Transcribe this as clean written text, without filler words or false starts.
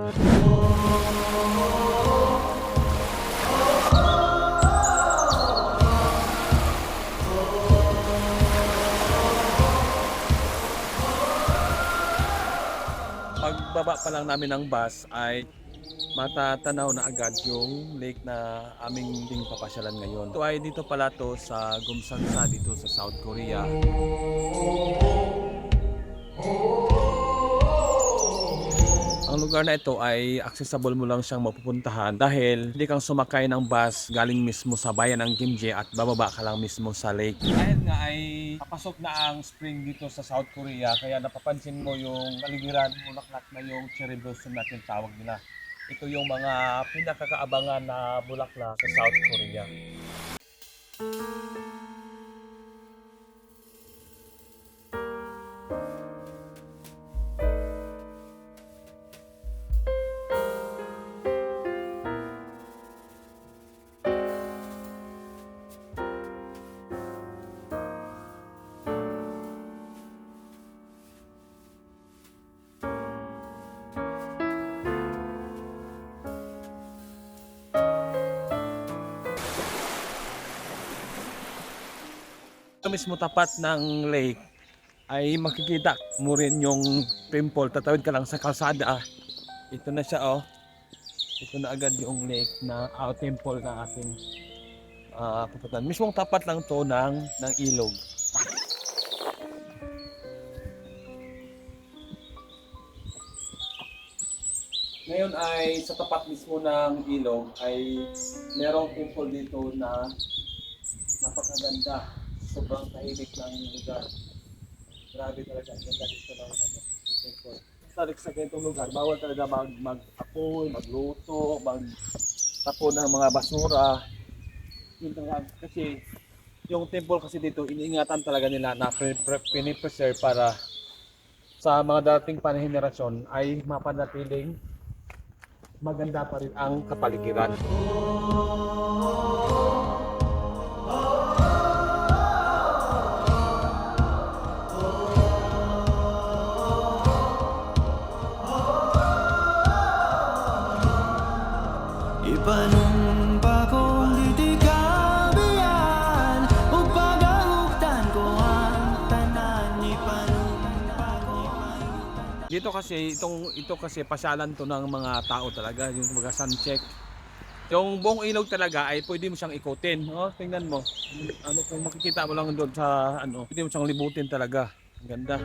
Pagbaba pa lang namin ng bus ay matatanaw na agad yung lake na aming ding papasyalan ngayon. Ito ay dito pala to sa Gumsansa dito sa South Korea. Ang lugar na ito ay accessible mo lang siyang mapupuntahan dahil hindi kang sumakay ng bus galing mismo sa bayan ng Gimje at bababa ka lang mismo sa lake. Dahil nga ay papasok na ang spring dito sa South Korea kaya napapansin mo yung kaligiran, bulaklak na yung cherry blossom natin tawag nila. Ito yung mga pinakakaabangan na bulaklak sa South Korea. Ito mismo tapat ng lake ay makikita mo rin yung temple. Tatawid ka lang sa kalsada. Ito na siya oh. Ito na agad yung lake na temple ng ating pupuntahan. Mismong tapat lang to ng ilog. Ngayon ay sa tapat mismo ng ilog ay merong temple dito na napakaganda. Sobrang tahimik ng lugar. Grabe talaga ang ganda dito ng temple. Sa ganitong lugar, bawal talaga mag-apoy, magluto, magtapon ng mga basura. Yun talaga, kasi yung temple kasi dito, iniingatan talaga nila na pinipreserve para sa mga dating panahenerasyon ay mapanatiling maganda pa rin ang kapaligiran. Ipanumpa kong ditikabihan o pagahuktan ko ang tanan. Ipanumpa ko. Ito kasi pasyalan to ng mga tao talaga, yung mga sun check. Yung buong ilog talaga ay pwede mo siyang ikutin. Oh, tingnan mo. Kung makikita mo lang doon sa pwede mo siyang libutin talaga. Ang ganda.